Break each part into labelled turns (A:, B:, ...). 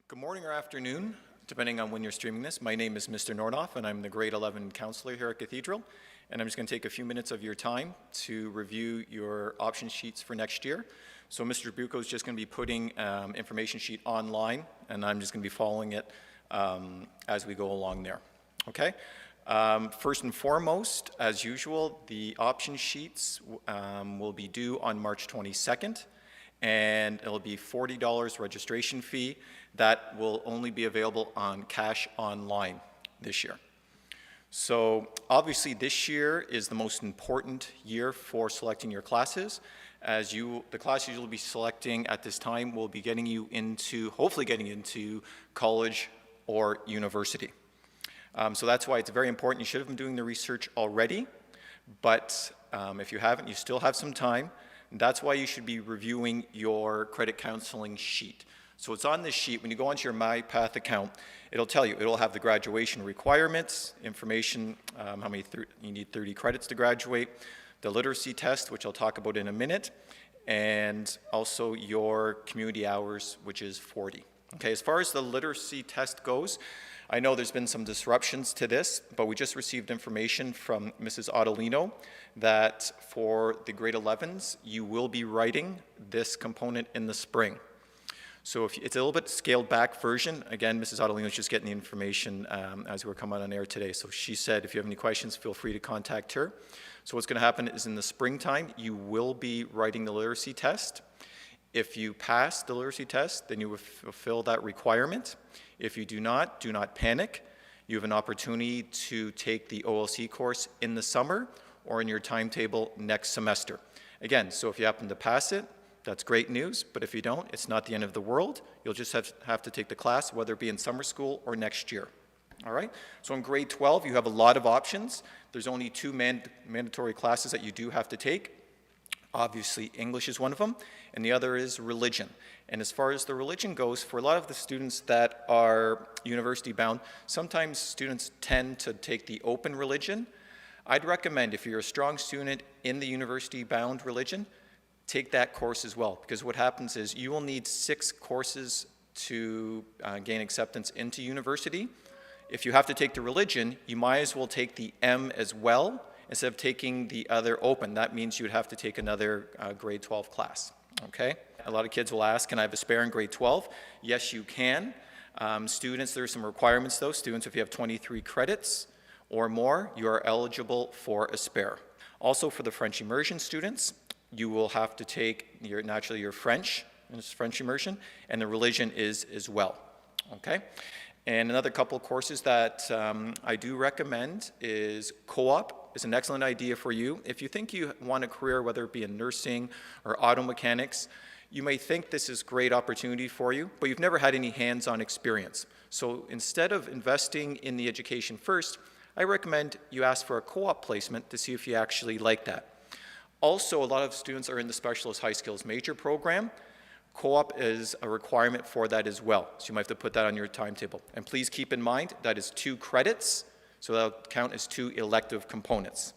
A: Good morning or afternoon, depending on when you're streaming this. My name is Mr. Nordoff, and I'm the grade 11 counselor here at Cathedral. And I'm just going to take a few minutes of your time to review your option sheets for next year. So Mr. Bucco is just going to be putting information sheet online, and I'm just going to be following it as we go along there. Okay? First and foremost, as usual, the option sheets will be due on March 22nd. And it'll be $40 registration fee. That will only be available on Cash Online this year. So obviously this year is the most important year for selecting your classes, as the classes you'll be selecting at this time will be getting you into, hopefully getting into college or university. So that's why it's very important. You should have been doing the research already, but if you haven't, you still have some time. That's why you should be reviewing your credit counseling sheet. So it's on this sheet. When you go onto your MyPath account, it'll tell you, it'll have the graduation requirements, information, how many you need 30 credits to graduate, the literacy test, which I'll talk about in a minute, and also your community hours, which is 40. Okay, as far as the literacy test goes, I know there's been some disruptions to this, but we just received information from Mrs. Ottolino that for the grade 11s, you will be writing this component in the spring. So it's a little bit scaled back version. Again, Mrs. Ottolino is just getting the information as we're coming on air today. So she said, if you have any questions, feel free to contact her. So what's gonna happen is in the springtime, you will be writing the literacy test. If you pass the literacy test, then you will fulfill that requirement. If you do not panic. You have an opportunity to take the OLC course in the summer or in your timetable next semester. Again, so if you happen to pass it, that's great news, but if you don't, it's not the end of the world. You'll just have to take the class, whether it be in summer school or next year. All right, so in grade 12, you have a lot of options. There's only two mandatory classes that you do have to take. Obviously, English is one of them, and the other is religion. And as far as the religion goes, for a lot of the students that are university bound, sometimes students tend to take the open religion. I'd recommend, if you're a strong student in the university bound religion, take that course as well, because what happens is you will need 6 courses to gain acceptance into university. If you have to take the religion, you might as well take the M as well, instead of taking the other open. That means you would have to take another grade 12 class, okay? A lot of kids will ask, can I have a spare in grade 12? Yes, you can. Students, there are some requirements though. Students, if you have 23 credits or more, you are eligible for a spare. Also for the French immersion students, you will have to take naturally your French immersion, and the religion is as well, okay? And another couple courses that I do recommend is co-op. Is an excellent idea for you. If you think you want a career, whether it be in nursing or auto mechanics, you may think this is a great opportunity for you, but you've never had any hands-on experience. So instead of investing in the education first, I recommend you ask for a co-op placement to see if you actually like that. Also, a lot of students are in the Specialist High Skills Major program. Co-op is a requirement for that as well, so you might have to put that on your timetable. And please keep in mind that is 2 credits, so that'll count as 2 elective components.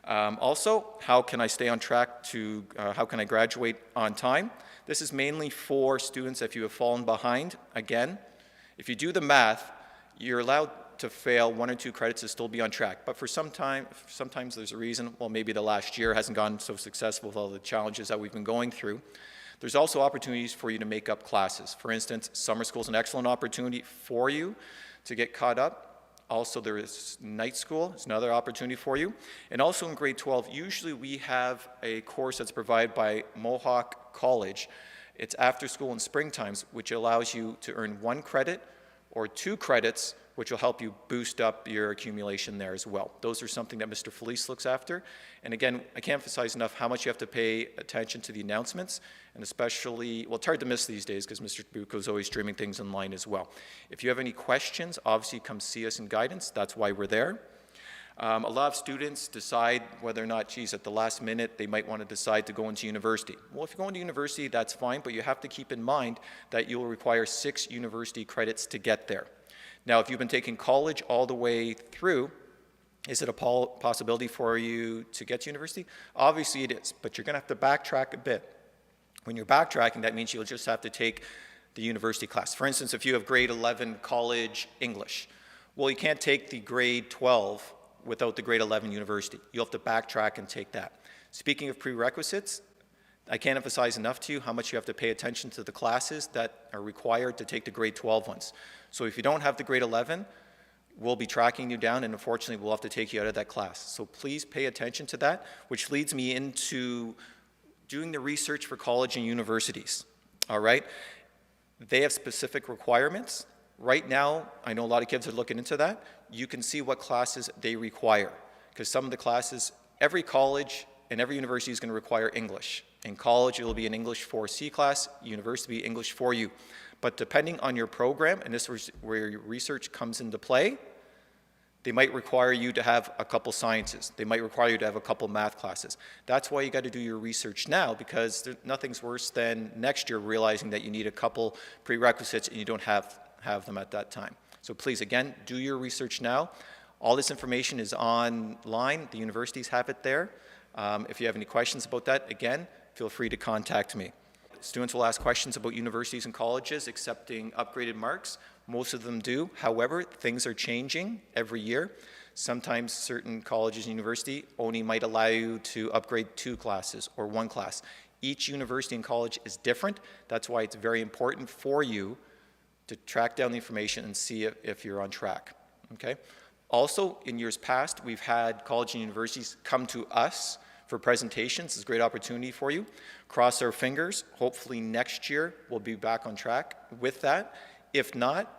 A: Also, how can I stay on track to, how can I graduate on time? This is mainly for students if you have fallen behind. Again, if you do the math, you're allowed to fail 1 or 2 credits to still be on track. But for sometimes there's a reason, well, maybe the last year hasn't gone so successful with all the challenges that we've been going through. There's also opportunities for you to make up classes. For instance, summer school is an excellent opportunity for you to get caught up. Also, there is night school. It's another opportunity for you. And also in grade 12, usually we have a course that's provided by Mohawk College. It's after school in spring times, which allows you to earn 1 credit or 2 credits, which will help you boost up your accumulation there as well. Those are something that Mr. Felice looks after. And again, I can't emphasize enough how much you have to pay attention to the announcements, and especially, well, it's hard to miss these days because Mr. Bucco is always streaming things online as well. If you have any questions, obviously come see us in guidance. That's why we're there. A lot of students decide whether or not, geez, at the last minute, they might want to decide to go into university. Well, if you go into university, that's fine, but you have to keep in mind that you'll require 6 university credits to get there. Now, if you've been taking college all the way through, is it a possibility for you to get to university? Obviously it is, but you're going to have to backtrack a bit. When you're backtracking, that means you'll just have to take the university class. For instance, if you have grade 11 college English, well, you can't take the grade 12 without the grade 11 university. You'll have to backtrack and take that. Speaking of prerequisites, I can't emphasize enough to you how much you have to pay attention to the classes that are required to take the grade 12 ones. So if you don't have the grade 11, we'll be tracking you down, and unfortunately we'll have to take you out of that class. So please pay attention to that, which leads me into doing the research for college and universities, all right? They have specific requirements. Right now, I know a lot of kids are looking into that. You can see what classes they require, because some of the classes, every college and every university is going to require English. In college, it will be an English 4C class, university English 4U. But depending on your program, and this is where your research comes into play, they might require you to have a couple sciences. They might require you to have a couple math classes. That's why you got to do your research now, because nothing's worse than next year realizing that you need a couple prerequisites and you don't have them at that time. So please, again, do your research now. All this information is online. The universities have it there. If you have any questions about that, again, feel free to contact me. Students will ask questions about universities and colleges accepting upgraded marks. Most of them do. However, things are changing every year. Sometimes certain colleges and universities only might allow you to upgrade 2 classes or 1 class. Each university and college is different. That's why it's very important for you to track down the information and see if you're on track. Okay? Also, in years past, we've had colleges and universities come to us for presentations. It's a great opportunity for you. Cross our fingers. Hopefully next year we'll be back on track with that. If not,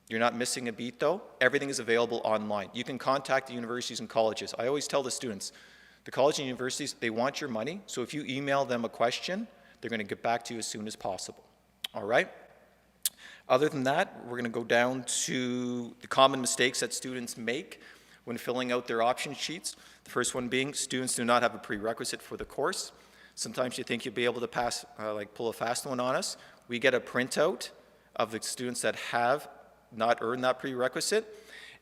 A: you're not missing a beat though. Everything is available online. You can contact the universities and colleges. I always tell the students, the college and universities, they want your money, so if you email them a question, they're going to get back to you as soon as possible. All right? Other than that, we're going to go down to the common mistakes that students make when filling out their option sheets. The first one being students do not have a prerequisite for the course. Sometimes you think you'll be able to pass, pull a fast one on us. We get a printout of the students that have not earned that prerequisite,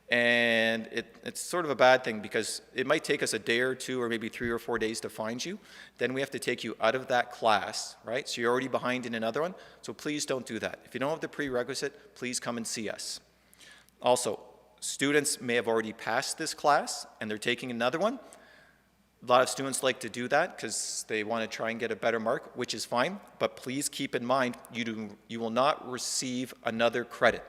A: and it's sort of a bad thing because it might take us a day or 2 or maybe 3 or 4 days to find you. Then we have to take you out of that class, right? So you're already behind in another one, so please don't do that. If you don't have the prerequisite, please come and see us. Also, students may have already passed this class and they're taking another one. A lot of students like to do that because they want to try and get a better mark, which is fine, but please keep in mind you will not receive another credit.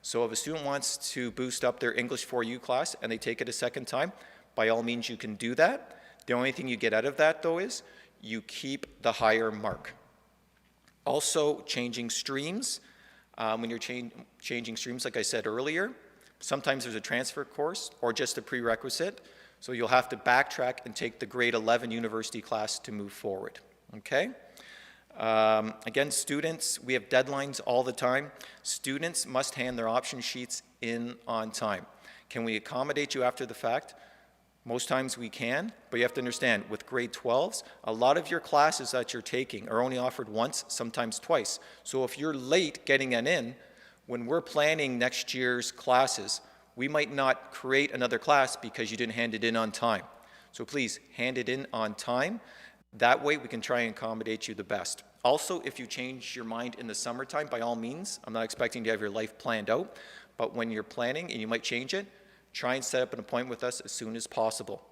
A: So if a student wants to boost up their English 4U class and they take it a second time, by all means you can do that. The only thing you get out of that though is you keep the higher mark. Also, changing streams. When you're changing streams, like I said earlier, sometimes there's a transfer course or just a prerequisite. So you'll have to backtrack and take the grade 11 university class to move forward, okay? Again, students, we have deadlines all the time. Students must hand their option sheets in on time. Can we accommodate you after the fact? Most times we can, but you have to understand, with grade 12s, a lot of your classes that you're taking are only offered once, sometimes twice. So if you're late getting an in, when we're planning next year's classes, we might not create another class because you didn't hand it in on time. So please, hand it in on time. That way we can try and accommodate you the best. Also, if you change your mind in the summertime, by all means, I'm not expecting to have your life planned out, but when you're planning and you might change it, try and set up an appointment with us as soon as possible.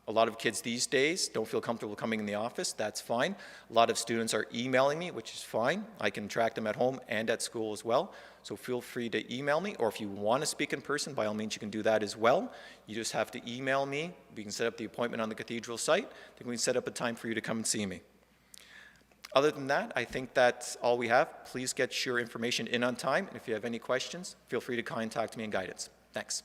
A: A lot of kids these days don't feel comfortable coming in the office. That's fine. A lot of students are emailing me, which is fine. I can track them at home and at school as well. So feel free to email me, or if you want to speak in person, by all means, you can do that as well. You just have to email me. We can set up the appointment on the Cathedral site. Then we can set up a time for you to come and see me. Other than that, I think that's all we have. Please get your information in on time. And if you have any questions, feel free to contact me in guidance. Thanks.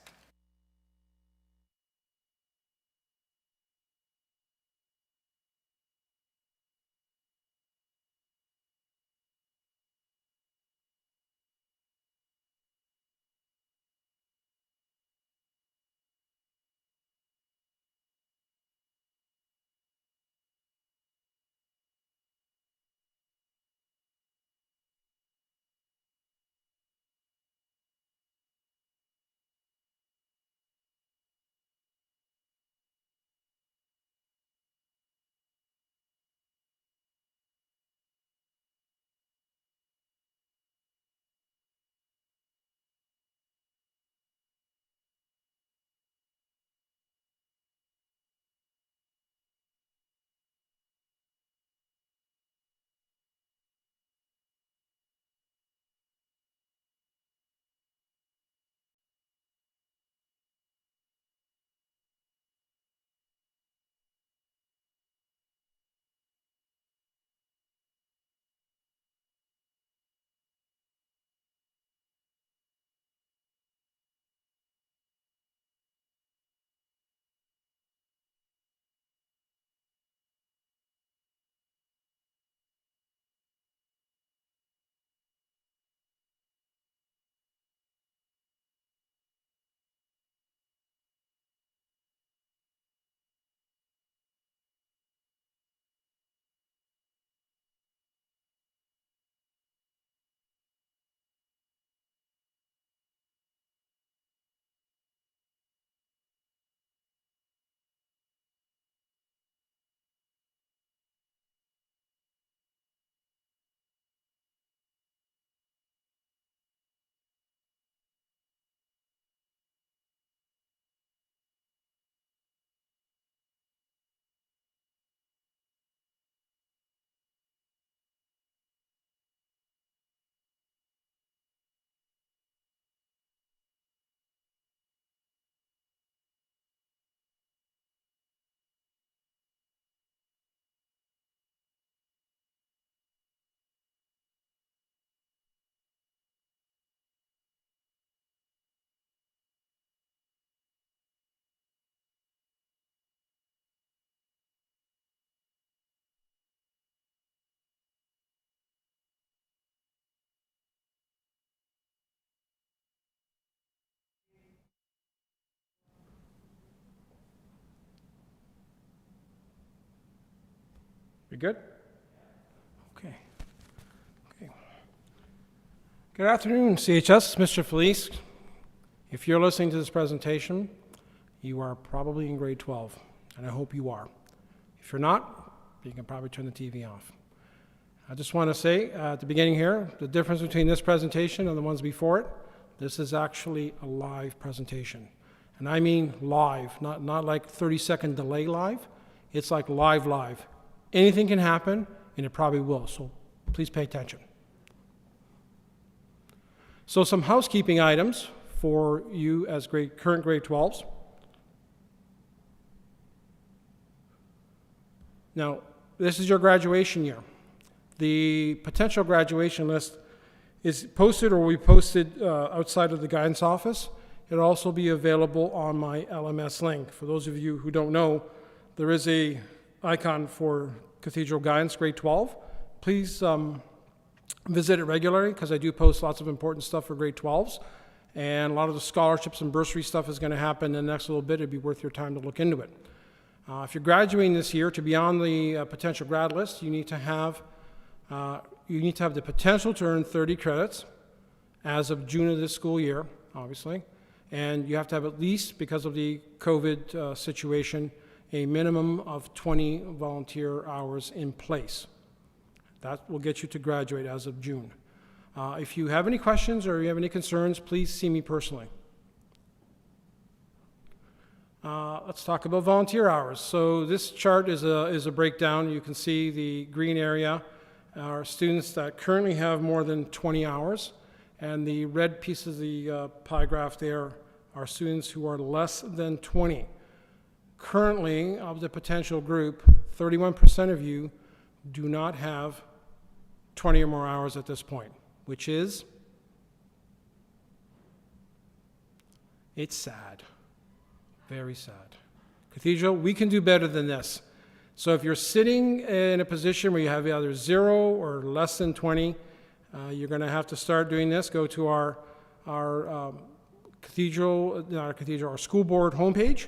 B: We good? Okay. Okay. Good afternoon, CHS. Mr. Felice. If you're listening to this presentation, you are probably in grade 12, and I hope you are. If you're not, you can probably turn the TV off. I just want to say at the beginning here, the difference between this presentation and the ones before it, this is actually a live presentation. And I mean live, not like 30-second delay live. It's like live. Anything can happen, and it probably will, so please pay attention. So some housekeeping items for you as current grade 12s. Now, this is your graduation year. The potential graduation list is posted or will be posted outside of the guidance office. It'll also be available on my LMS link. For those of you who don't know, there is a icon for Cathedral Guidance Grade 12. Please visit it regularly because I do post lots of important stuff for grade 12s. And a lot of the scholarships and bursary stuff is going to happen in the next little bit. It'd be worth your time to look into it. If you're graduating this year, to be on the potential grad list, you need to have the potential to earn 30 credits as of June of this school year, obviously. And you have to have at least, because of the COVID situation, a minimum of 20 volunteer hours in place. That will get you to graduate as of June. If you have any questions or you have any concerns, please see me personally. Let's talk about volunteer hours. So this chart is a breakdown. You can see the green area are students that currently have more than 20 hours, and the red piece of the pie graph there are students who are less than 20. Currently, of the potential group, 31% of you do not have 20 or more hours at this point, which is, it's sad. Very sad. Cathedral, we can do better than this. So if you're sitting in a position where you have either 0 or less than 20, you're going to have to start doing this. Go to our school board homepage,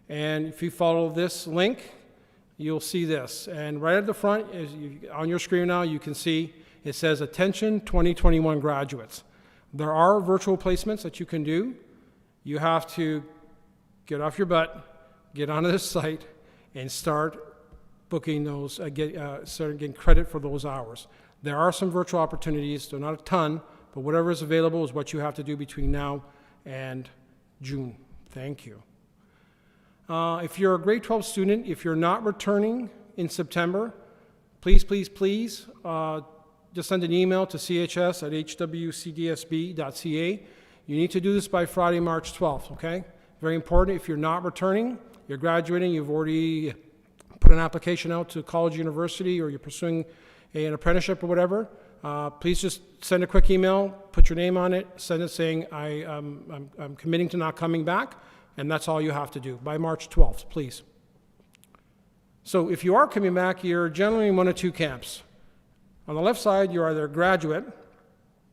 B: and if you follow this link, you'll see this. And right at the front, on your screen now, you can see it says, Attention 2021 graduates. There are virtual placements that you can do. You have to get off your butt, get onto this site, and start booking those, start getting credit for those hours. There are some virtual opportunities. They're not a ton, but whatever is available is what you have to do between now and June. Thank you. If you're a grade 12 student, if you're not returning in September, please just send an email to chs@hwcdsb.ca. You need to do this by Friday, March 12th, okay? Very important. If you're not returning, you're graduating, you've already put an application out to college, university, or you're pursuing an apprenticeship or whatever, please just send a quick email, put your name on it, send it saying, I'm committing to not coming back, and that's all you have to do by March 12th, please. So if you are coming back, you're generally in one of two camps. On the left side, you're either a graduate,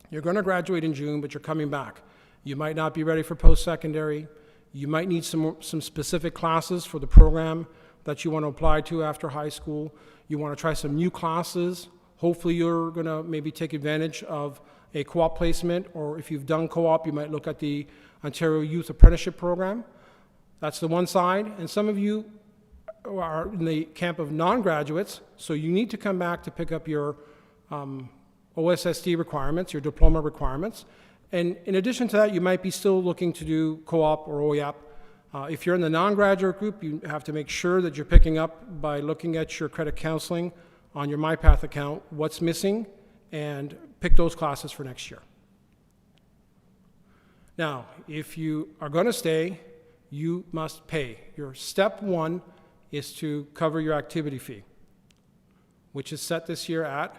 B: you're going to graduate in June, but you're coming back. You might not be ready for post-secondary. You might need some specific classes for the program that you want to apply to after high school. You want to try some new classes. Hopefully you're going to maybe take advantage of a co-op placement, or if you've done co-op, you might look at the Ontario Youth Apprenticeship Program. That's the one side. And some of you are in the camp of non-graduates, so you need to come back to pick up your OSSD requirements, your diploma requirements. And in addition to that, you might be still looking to do co-op or OEAP. If you're in the non-graduate group, you have to make sure that you're picking up by looking at your credit counseling on your MyPath account, what's missing, and pick those classes for next year. Now, if you are going to stay, you must pay. Your step one is to cover your activity fee, which is set this year at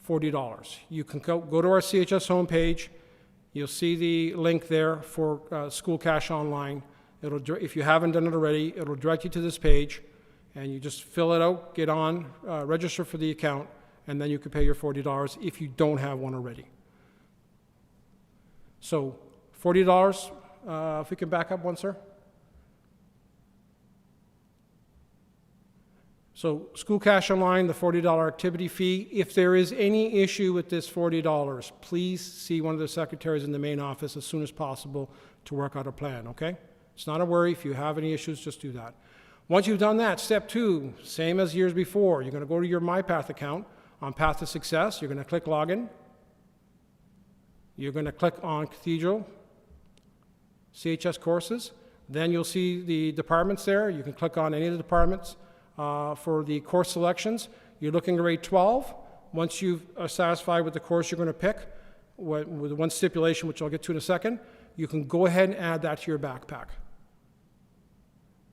B: $40. You can go to our CHS homepage. You'll see the link there for School Cash Online. If you haven't done it already, it'll direct you to this page, and you just fill it out, get on, register for the account, and then you can pay your $40 if you don't have one already. So $40, if we can back up one, sir. So school cash online, the $40 activity fee. If there is any issue with this $40, please see one of the secretaries in the main office as soon as possible to work out a plan, okay? It's not a worry. If you have any issues, just do that. Once you've done that, step 2, same as years before. You're going to go to your MyPath account on Path to Success. You're going to click Login. You're going to click on Cathedral, CHS Courses. Then you'll see the departments there. You can click on any of the departments for the course selections. You're looking at grade 12. Once you are satisfied with the course you're going to pick, with one stipulation, which I'll get to in a second, you can go ahead and add that to your backpack.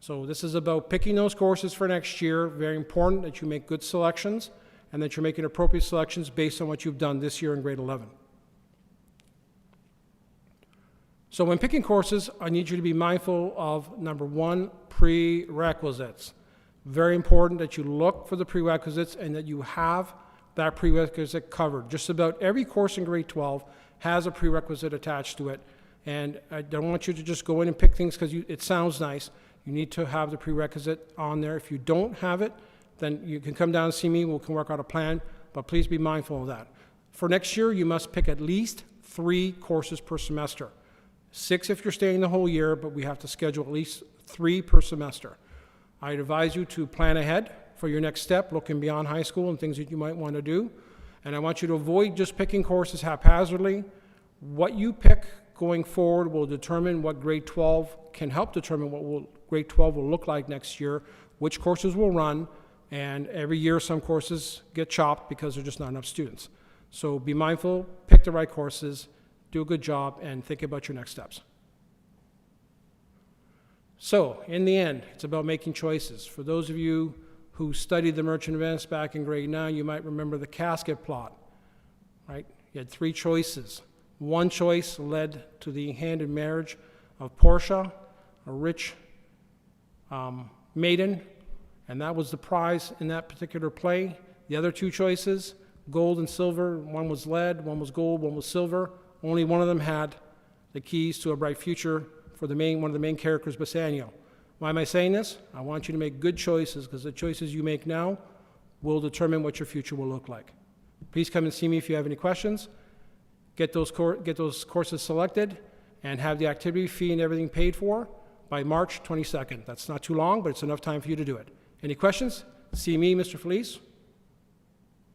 B: So this is about picking those courses for next year. Very important that you make good selections and that you're making appropriate selections based on what you've done this year in grade 11. So when picking courses, I need you to be mindful of, number 1, prerequisites. Very important that you look for the prerequisites and that you have that prerequisite covered. Just about every course in grade 12 has a prerequisite attached to it. And I don't want you to just go in and pick things because it sounds nice. You need to have the prerequisite on there. If you don't have it, then you can come down and see me. We can work out a plan, but please be mindful of that. For next year, you must pick at least 3 courses per semester. 6 if you're staying the whole year, but we have to schedule at least 3 per semester. I advise you to plan ahead for your next step, looking beyond high school and things that you might want to do. And I want you to avoid just picking courses haphazardly. What you pick going forward will determine what grade 12 can help determine what grade 12 will look like next year, which courses will run, and every year some courses get chopped because there's just not enough students. So be mindful, pick the right courses, do a good job, and think about your next steps. So, in the end, it's about making choices. For those of you who studied the merchant events back in grade 9, you might remember the casket plot, right? You had 3 choices. One choice led to the hand in marriage of Portia, a rich maiden, and that was the prize in that particular play. The other 2 choices, gold and silver, one was lead, one was gold, one was silver. Only one of them had the keys to a bright future for one of the main characters, Bassanio. Why am I saying this? I want you to make good choices because the choices you make now will determine what your future will look like. Please come and see me if you have any questions. Get those courses selected and have the activity fee and everything paid for by March 22nd. That's not too long, but it's enough time for you to do it. Any questions? See me, Mr. Felice.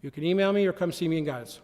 B: You can email me or come see me in Guides.